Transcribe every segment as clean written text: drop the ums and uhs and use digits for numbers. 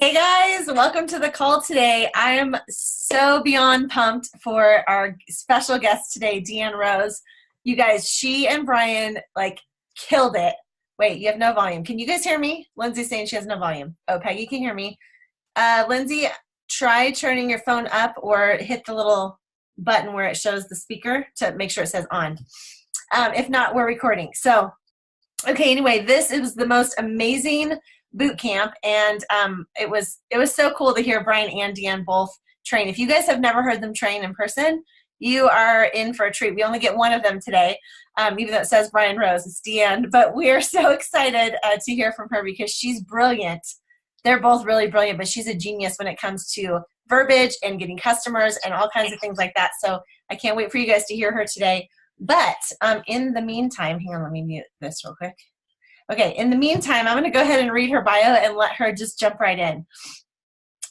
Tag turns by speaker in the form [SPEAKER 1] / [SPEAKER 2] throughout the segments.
[SPEAKER 1] Hey guys, welcome to the call today. I am so beyond pumped for our special guest today, Deanne Roes. You guys, she and Brian killed it. Wait, you have no volume. Can you guys hear me? Lindsay's saying she has no volume. Oh, Peggy can hear me. Lindsay, try turning your phone up or hit the little button where it shows the speaker to make sure it says on. If not, we're recording. So, okay, anyway, it was the most amazing boot camp, and it was so cool to hear Brian and Deanne both train. If you guys have never heard them train in person, you are in for a treat. We only get one of them today, even though it says Brian Roes, it's Deanne, but we're so excited to hear from her because she's brilliant. They're both really brilliant, but she's a genius when it comes to verbiage and getting customers and all kinds of things like that. So I can't wait for you guys to hear her today. But in the meantime, hang on, let me mute this real quick. Okay, in the meantime, I'm going to go ahead and read her bio and let her just jump right in.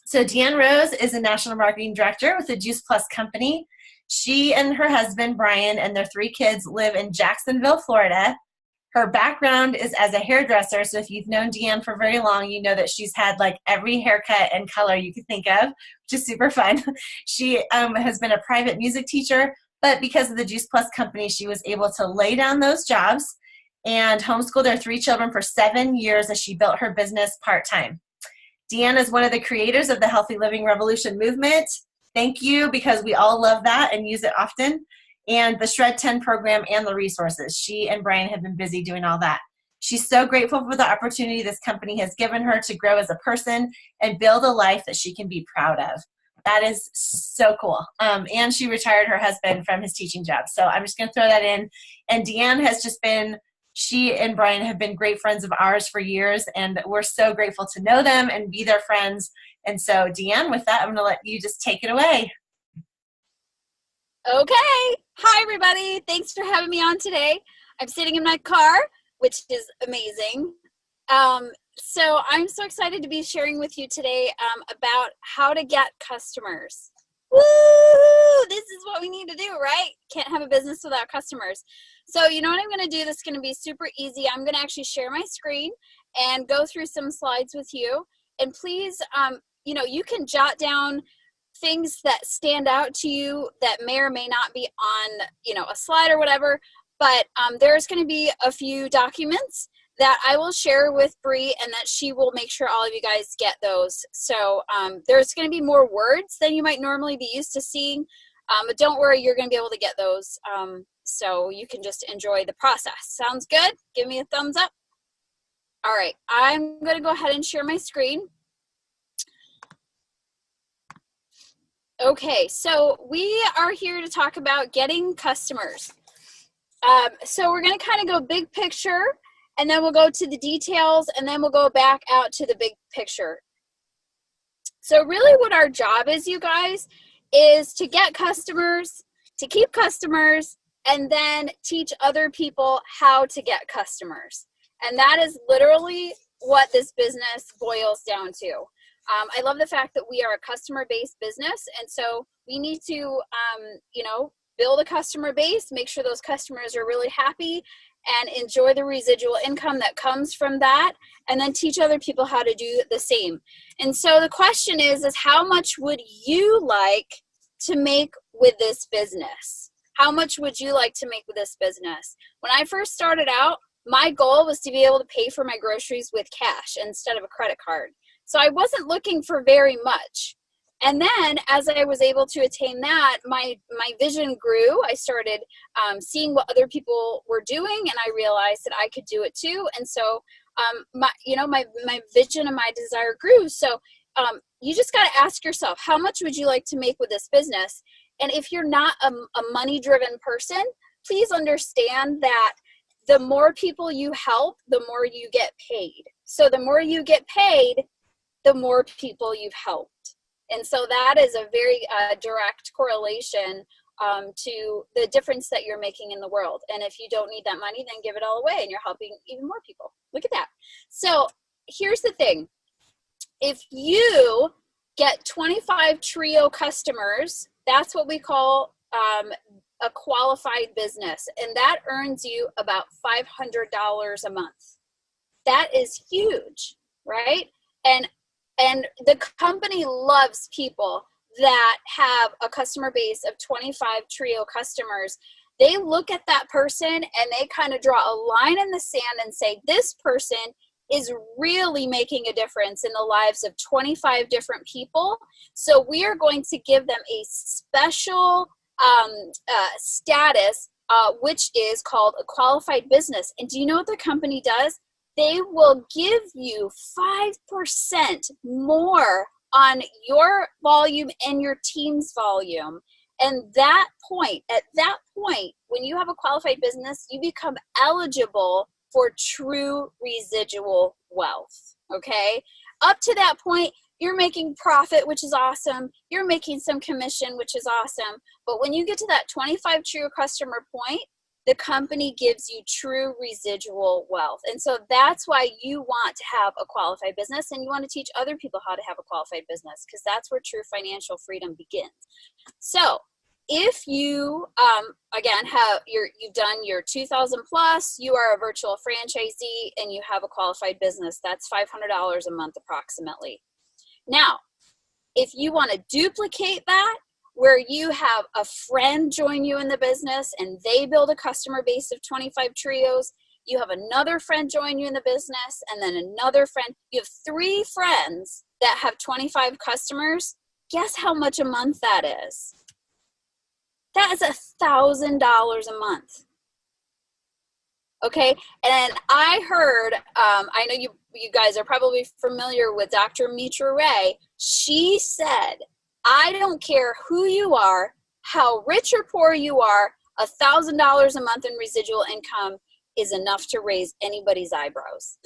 [SPEAKER 1] So Deanne Roes is a national marketing director with the Juice Plus company. She and her husband, Brian, and their 3 kids live in Jacksonville, Florida. Her background is as a hairdresser, so if you've known Deanne for very long, you know that she's had every haircut and color you could think of, which is super fun. She has been a private music teacher, but because of the Juice Plus company, she was able to lay down those jobs and homeschooled her 3 children for 7 years as she built her business part-time. Deanne is one of the creators of the Healthy Living Revolution movement. Thank you, because we all love that and use it often. And the Shred 10 program and the resources. She and Brian have been busy doing all that. She's so grateful for the opportunity this company has given her to grow as a person and build a life that she can be proud of. That is so cool. And she retired her husband from his teaching job. So I'm just going to throw that in. And Deanne has just been, she and Brian have been great friends of ours for years, and we're so grateful to know them and be their friends. And so, Deanne, with that, I'm going to let you just take it away.
[SPEAKER 2] Okay. Hi, everybody. Thanks for having me on today. I'm sitting in my car, which is amazing. So I'm so excited to be sharing with you today about how to get customers. Woo! This is what we need to do, right? Can't have a business without customers. So you know what I'm going to do that's going to be super easy? I'm going to actually share my screen and go through some slides with you. And please, you can jot down things that stand out to you that may or may not be on, a slide or whatever. But there's going to be a few documents that I will share with Bree, and that she will make sure all of you guys get those. So there's going to be more words than you might normally be used to seeing, but don't worry, you're going to be able to get those, so you can just enjoy the process. Sounds good? Give me a thumbs up. All right, I'm going to go ahead and share my screen. Okay, so we are here to talk about getting customers. So we're going to kind of go big picture, and then we'll go to the details, and then we'll go back out to the big picture. So really what our job is, you guys, is to get customers, to keep customers, and then teach other people how to get customers. And that is literally what this business boils down to. I love the fact that we are a customer-based business, and so we need to, build a customer base, make sure those customers are really happy, and enjoy the residual income that comes from that, and then teach other people how to do the same. And so the question is how much would you like to make with this business? How much would you like to make with this business? When I first started out, my goal was to be able to pay for my groceries with cash instead of a credit card. So I wasn't looking for very much. And then as I was able to attain that, my vision grew. I started seeing what other people were doing, and I realized that I could do it too. And so my vision and my desire grew. So you just got to ask yourself, how much would you like to make with this business? And if you're not a money-driven person, please understand that the more people you help, the more you get paid. So the more you get paid, the more people you've helped. And so that is a very direct correlation to the difference that you're making in the world. And if you don't need that money, then give it all away and you're helping even more people. Look at that. So here's the thing. If you get 25 trio customers, that's what we call a qualified business. And that earns you about $500 a month. That is huge, right? And And the company loves people that have a customer base of 25 Trio customers. They look at that person and they kind of draw a line in the sand and say, this person is really making a difference in the lives of 25 different people. So we are going to give them a special status, which is called a qualified business. And do you know what the company does? They will give you 5% more on your volume and your team's volume. And at that point, when you have a qualified business, you become eligible for true residual wealth, okay? Up to that point, you're making profit, which is awesome. You're making some commission, which is awesome. But when you get to that 25 true customer point, the company gives you true residual wealth. And so that's why you want to have a qualified business, and you want to teach other people how to have a qualified business, because that's where true financial freedom begins. So if you, again, you've done your 2,000 plus, you are a virtual franchisee, and you have a qualified business, that's $500 a month approximately. Now, if you want to duplicate that, where you have a friend join you in the business and they build a customer base of 25 trios, you have another friend join you in the business, and then another friend, you have 3 friends that have 25 customers. Guess how much a month that is? That is $1,000 a month. Okay, and I heard, I know you guys are probably familiar with Dr. Mitra Ray. She said, I don't care who you are, how rich or poor you are, $1,000 a month in residual income is enough to raise anybody's eyebrows.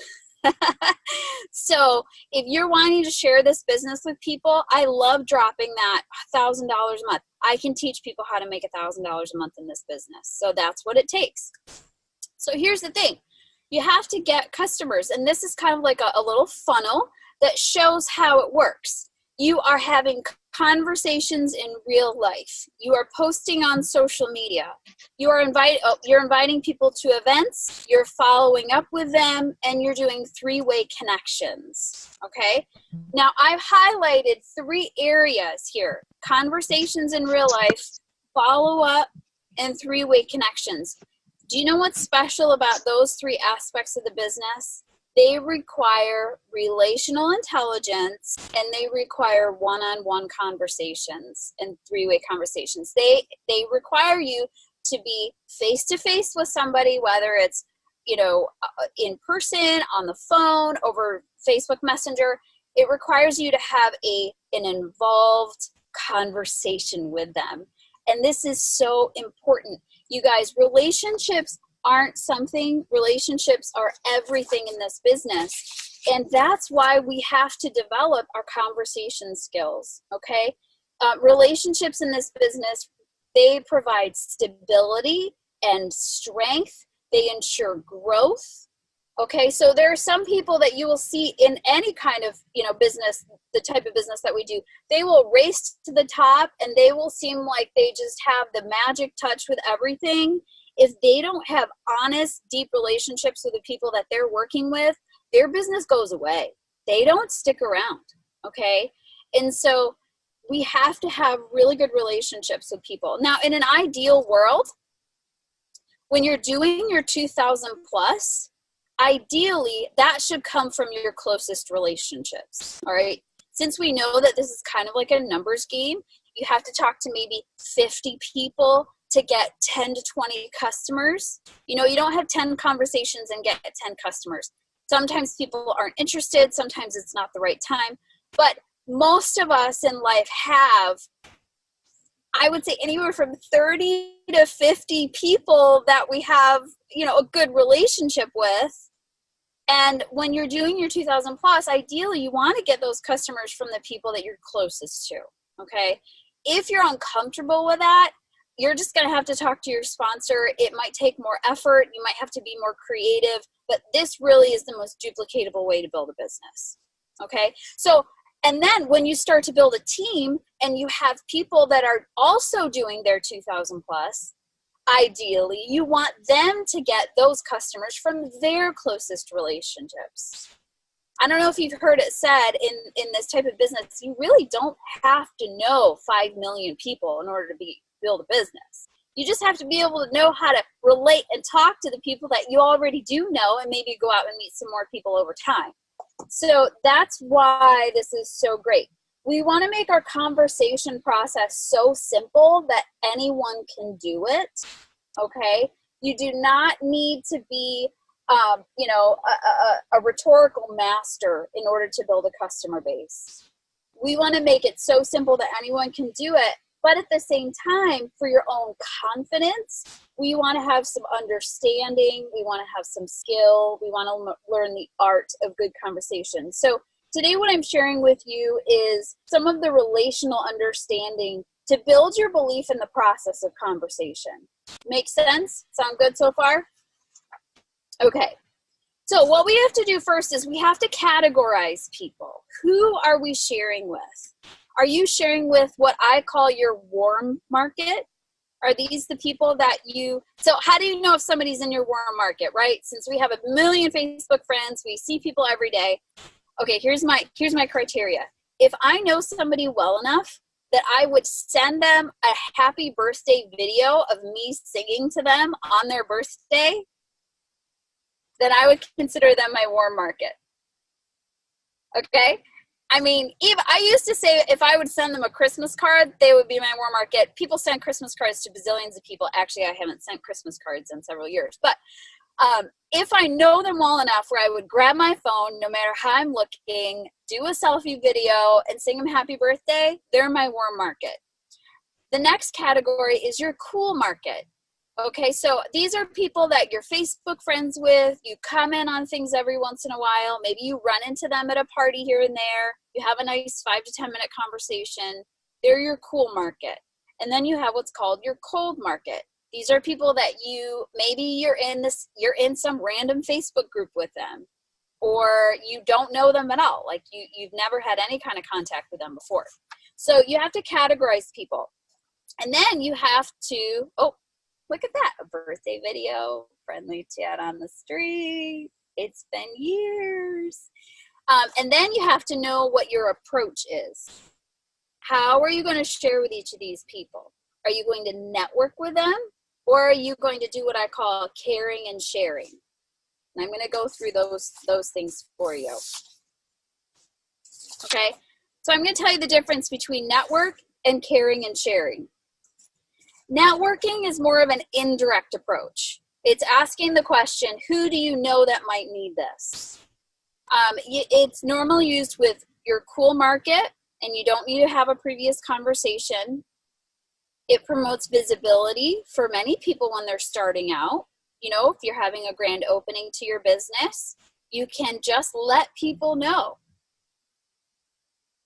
[SPEAKER 2] So if you're wanting to share this business with people, I love dropping that $1,000 a month. I can teach people how to make $1,000 a month in this business. So that's what it takes. So here's the thing. You have to get customers, and this is kind of like a little funnel that shows how it works. You are having conversations in real life. You are posting on social media. You're inviting people to events. You're following up with them, and you're doing 3-way connections. Okay. Now I've highlighted 3 areas here: conversations in real life, follow up, and 3-way connections. Do you know what's special about those 3 aspects of the business? They require relational intelligence, and they require one-on-one conversations and 3-way conversations. They require you to be face-to-face with somebody, whether it's, in person, on the phone, over Facebook Messenger. It requires you to have an involved conversation with them. And this is so important. You guys, relationships are everything in this business. And that's why we have to develop our conversation skills, okay? Relationships in this business, they provide stability and strength. They ensure growth, okay? So there are some people that you will see in any kind of, business, the type of business that we do. They will race to the top, and they will seem like they just have the magic touch with everything. If they don't have honest, deep relationships with the people that they're working with, their business goes away. They don't stick around, okay? And so we have to have really good relationships with people. Now, in an ideal world, when you're doing your 2,000 plus, ideally, that should come from your closest relationships, all right? Since we know that this is kind of like a numbers game, you have to talk to maybe 50 people to get 10 to 20 customers. You don't have 10 conversations and get 10 customers. Sometimes people aren't interested. Sometimes it's not the right time. But most of us in life have, I would say, anywhere from 30 to 50 people that we have, a good relationship with. And when you're doing your 2,000 plus, ideally you want to get those customers from the people that you're closest to, okay? If you're uncomfortable with that, you're just going to have to talk to your sponsor. It might take more effort. You might have to be more creative, but this really is the most duplicatable way to build a business, okay? So, and then when you start to build a team and you have people that are also doing their 2,000 plus, ideally, you want them to get those customers from their closest relationships. I don't know if you've heard it said in this type of business, you really don't have to know 5 million people in order to build a business. You just have to be able to know how to relate and talk to the people that you already do know, and maybe go out and meet some more people over time. So that's why this is so great. We want to make our conversation process so simple that anyone can do it, okay? You do not need to be, a rhetorical master in order to build a customer base. We want to make it so simple that anyone can do it, but at the same time, for your own confidence, we want to have some understanding, we want to have some skill, we want to learn the art of good conversation. So today what I'm sharing with you is some of the relational understanding to build your belief in the process of conversation. Make sense? Sound good so far? Okay. So what we have to do first is we have to categorize people. Who are we sharing with? Are you sharing with what I call your warm market? Are these the people that so how do you know if somebody's in your warm market, right? Since we have a million Facebook friends, we see people every day. Okay, here's my criteria. If I know somebody well enough that I would send them a happy birthday video of me singing to them on their birthday, then I would consider them my warm market. Okay? I mean, I used to say if I would send them a Christmas card, they would be my warm market. People send Christmas cards to bazillions of people. Actually, I haven't sent Christmas cards in several years. But if I know them well enough where I would grab my phone, no matter how I'm looking, do a selfie video, and sing them happy birthday, they're my warm market. The next category is your cool market. Okay, so these are people that you're Facebook friends with, you comment on things every once in a while, maybe you run into them at a party here and there, you have a nice 5 to 10 minute conversation. They're your cool market. And then you have what's called your cold market. These are people that you're in some random Facebook group with them, or you don't know them at all, like you've never had any kind of contact with them before. So you have to categorize people. And then you have to, look at that, a birthday video, friendly chat on the street. It's been years. And then you have to know what your approach is. How are you going to share with each of these people? Are you going to network with them? Or are you going to do what I call caring and sharing? And I'm going to go through those things for you. Okay? So I'm going to tell you the difference between network and caring and sharing. Networking is more of an indirect approach. It's asking the question, who do you know that might need this? It's normally used with your cool market, and you don't need to have a previous conversation. It promotes visibility for many people when they're starting out. You know, if you're having a grand opening to your business, you can just let people know.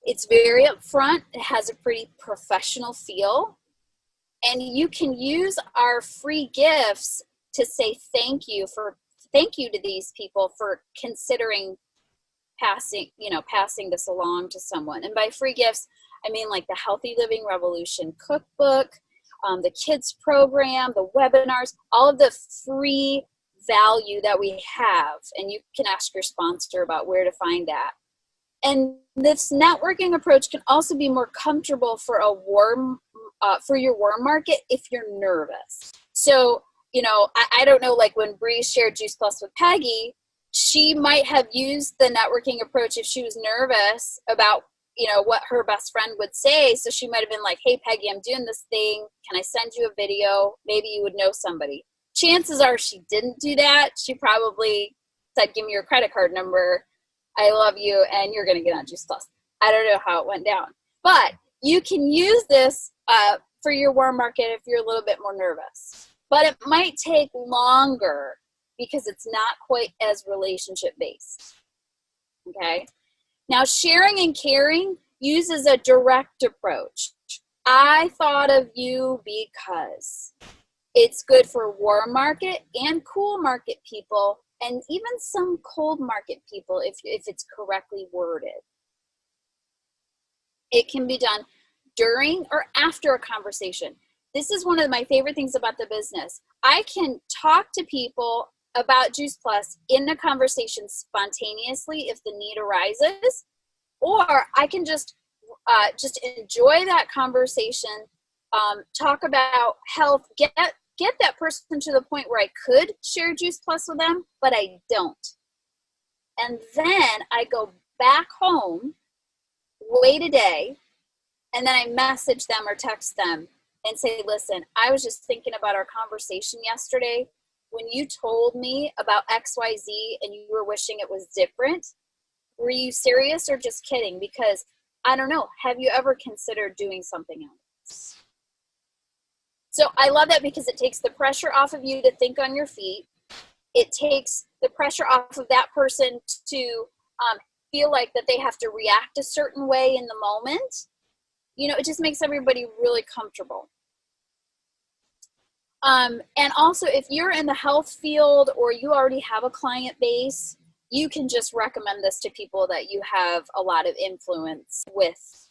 [SPEAKER 2] It's very upfront. It has a pretty professional feel. And you can use our free gifts to say thank you to these people for considering passing this along to someone. And by free gifts, I mean like the Healthy Living Revolution cookbook, the kids program, the webinars, all of the free value that we have. And you can ask your sponsor about where to find that. And this networking approach can also be more comfortable for your warm market if you're nervous. So, I don't know, like when Bree shared Juice Plus with Peggy, she might have used the networking approach if she was nervous about, what her best friend would say. So she might have been like, hey, Peggy, I'm doing this thing. Can I send you a video? Maybe you would know somebody. Chances are she didn't do that. She probably said, give me your credit card number. I love you, and you're going to get on Juice Plus. I don't know how it went down. But you can use this for your warm market if you're a little bit more nervous. But it might take longer because it's not quite as relationship-based. Okay? Now, sharing and caring uses a direct approach. I thought of you because it's good for warm market and cool market people, and even some cold market people if it's correctly worded. It can be done during or after a conversation. This is one of my favorite things about the business. I can talk to people about Juice Plus in a conversation spontaneously if the need arises, or I can just enjoy that conversation, talk about health, get that person to the point where I could share Juice Plus with them, but I don't. And then I go back home, wait a day, and then I message them or text them and say, listen, I was just thinking about our conversation yesterday. When you told me about XYZ and you were wishing it was different, were you serious or just kidding? Because I don't know, have you ever considered doing something else? So I love that because it takes the pressure off of you to think on your feet. It takes the pressure off of that person to feel like that they have to react a certain way in the moment. You know, it just makes everybody really comfortable. And also, if you're in the health field or you already have a client base, you can just recommend this to people that you have a lot of influence with.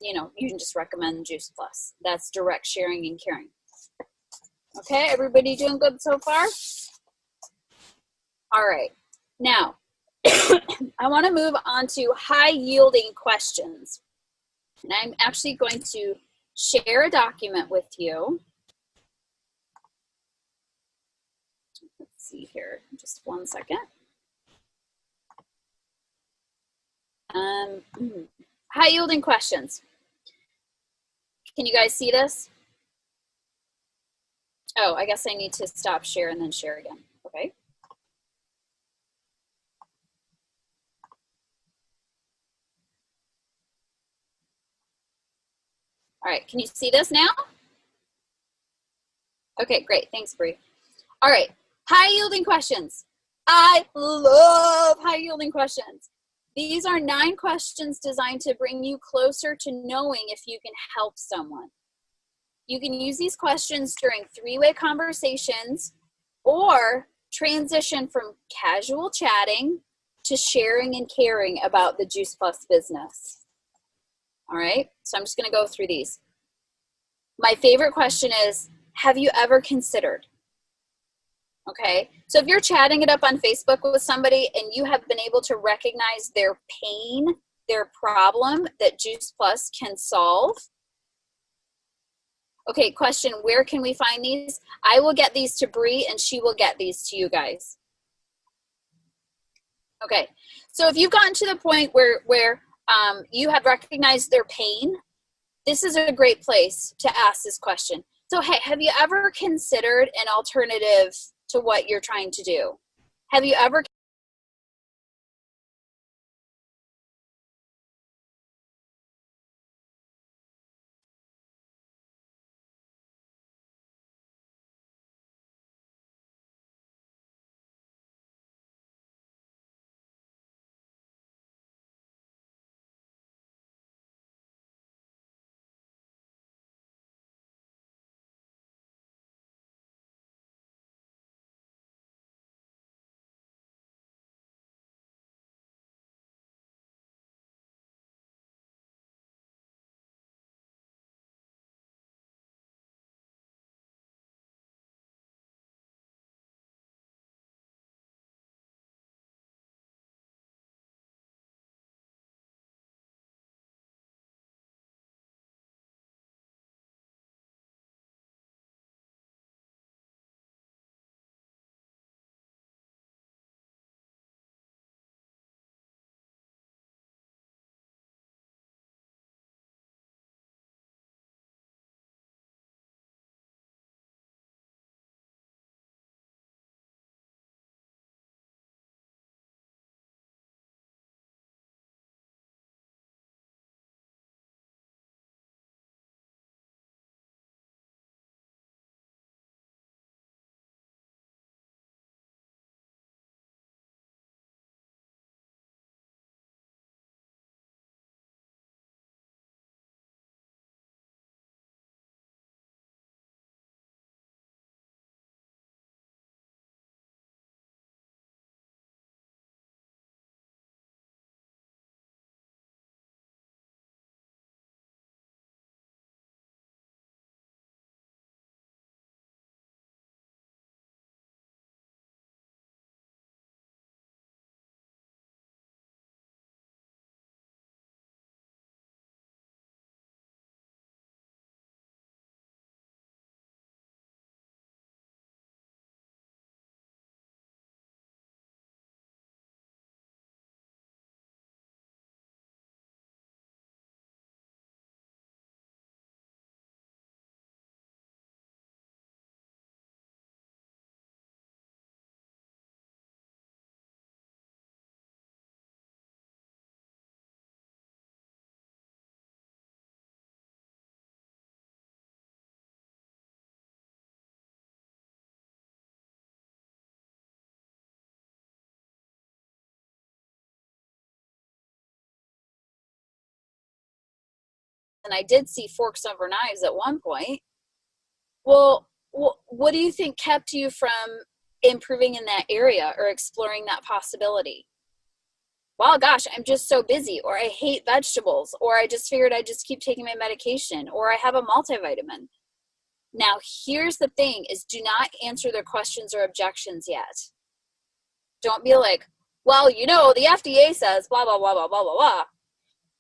[SPEAKER 2] You know, you can just recommend Juice Plus. That's direct sharing and caring. Okay, everybody doing good so far? All right. Now, I want to move on to high yielding questions. And I'm actually going to share a document with you. Let's see here, just one second. High yielding questions. Can you guys see this? Oh, I guess I need to stop share and then share again. Okay. All right, can you see this now? Okay, great, thanks, Bree. All right, high yielding questions. I love high yielding questions. These are 9 questions designed to bring you closer to knowing if you can help someone. You can use these questions during 3-way conversations or transition from casual chatting to sharing and caring about the Juice Plus business. All right, so I'm just going to go through these. My favorite question is, have you ever considered? Okay, so if you're chatting it up on Facebook with somebody and you have been able to recognize their pain, their problem that Juice Plus can solve. Okay, question, where can we find these? I will get these to Bree and she will get these to you guys. Okay, so if you've gotten to the point where you have recognized their pain, this is a great place to ask this question. So, hey, have you ever considered an alternative to what you're trying to do? Have you ever and I did see forks over knives at one point. Well, what do you think kept you from improving in that area or exploring that possibility? Well, gosh, I'm just so busy, or I hate vegetables, or I just figured I'd just keep taking my medication, or I have a multivitamin. Now, here's the thing is, do not answer their questions or objections yet. Don't be like, well, you know, the FDA says blah, blah, blah, blah, blah, blah,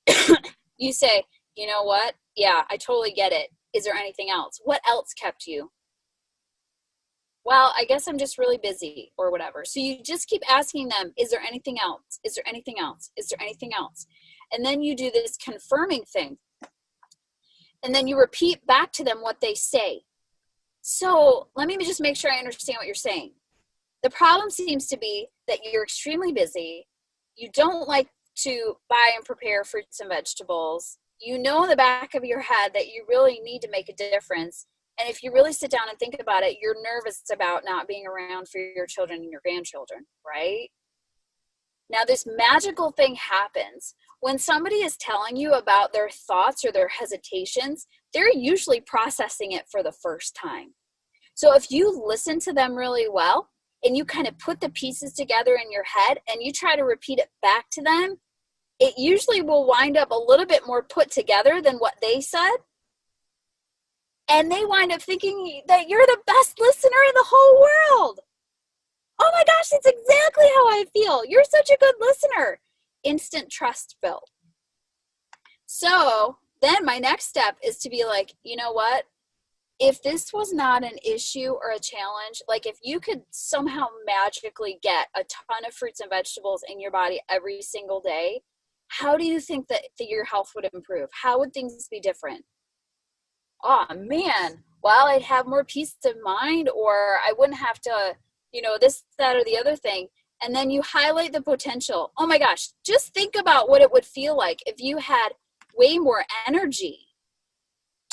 [SPEAKER 2] blah. You say, you know what? Yeah, I totally get it. Is there anything else? What else kept you? Well, I guess I'm just really busy or whatever. So you just keep asking them, is there anything else? Is there anything else? Is there anything else? And then you do this confirming thing. And then you repeat back to them what they say. So let me just make sure I understand what you're saying. The problem seems to be that you're extremely busy. You don't like to buy and prepare fruits and vegetables. You know in the back of your head that you really need to make a difference. And if you really sit down and think about it, you're nervous about not being around for your children and your grandchildren, right? Now, this magical thing happens. When somebody is telling you about their thoughts or their hesitations, they're usually processing it for the first time. So if you listen to them really well and you kind of put the pieces together in your head and you try to repeat it back to them, it usually will wind up a little bit more put together than what they said. And they wind up thinking that you're the best listener in the whole world. Oh my gosh, that's exactly how I feel. You're such a good listener. Instant trust built. So then my next step is to be like, you know what? If this was not an issue or a challenge, like if you could somehow magically get a ton of fruits and vegetables in your body every single day, how do you think that your health would improve? How would things be different? Oh man, well, I'd have more peace of mind, or I wouldn't have to, this, that, or the other thing. And then you highlight the potential. Oh my gosh, just think about what it would feel like if you had way more energy.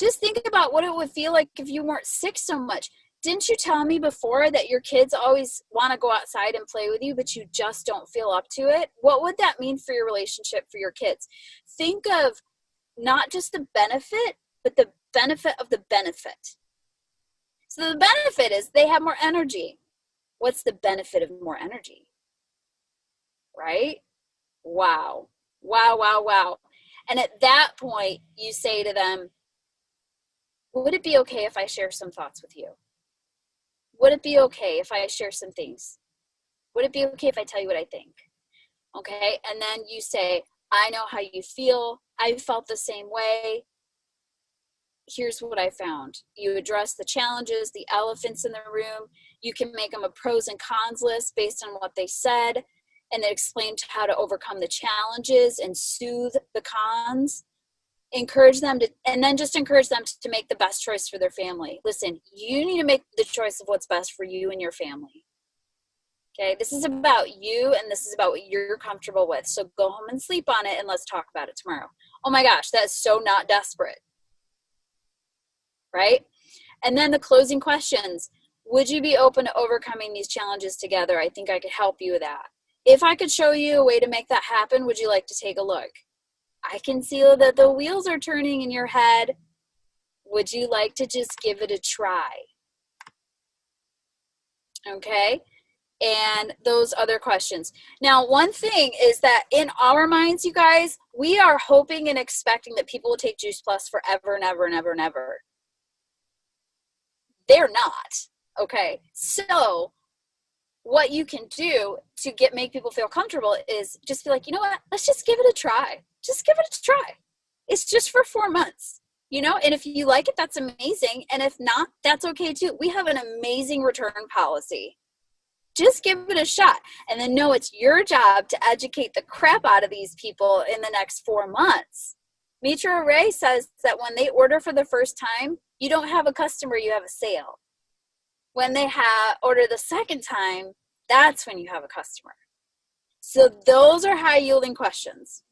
[SPEAKER 2] Just think about what it would feel like if you weren't sick so much. Didn't you tell me before that your kids always want to go outside and play with you, but you just don't feel up to it? What would that mean for your relationship for your kids? Think of not just the benefit, but the benefit of the benefit. So the benefit is they have more energy. What's the benefit of more energy? Right? Wow. Wow, wow, wow. And at that point, you say to them, would it be okay if I share some thoughts with you? Would it be okay if I share some things? Would it be okay if I tell you what I think? Okay, and then you say, I know how you feel. I felt the same way. Here's what I found. You address the challenges, the elephants in the room. You can make them a pros and cons list based on what they said, and then explain how to overcome the challenges and soothe the cons. Encourage them to, and then just encourage them to make the best choice for their family. Listen, you need to make the choice of what's best for you and your family. Okay, this is about you, and this is about what you're comfortable with. So go home and sleep on it, and let's talk about it tomorrow. Oh my gosh, that's so not desperate. Right? And then the closing questions. Would you be open to overcoming these challenges together? I think I could help you with that. If I could show you a way to make that happen, would you like to take a look? I can see that the wheels are turning in your head. Would you like to just give it a try? Okay? And those other questions. Now, one thing is that in our minds, you guys, we are hoping and expecting that people will take Juice Plus forever and ever and ever and ever. They're not. Okay? So what you can do to make people feel comfortable is just be like, you know what? Let's just give it a try. Just give it a try. It's just for 4 months, and if you like it, that's amazing. And if not, that's okay too. We have an amazing return policy. Just give it a shot. And then know it's your job to educate the crap out of these people in the next 4 months. Mitra Ray says that when they order for the first time, you don't have a customer, you have a sale. When they order the second time, that's when you have a customer. So those are high yielding questions.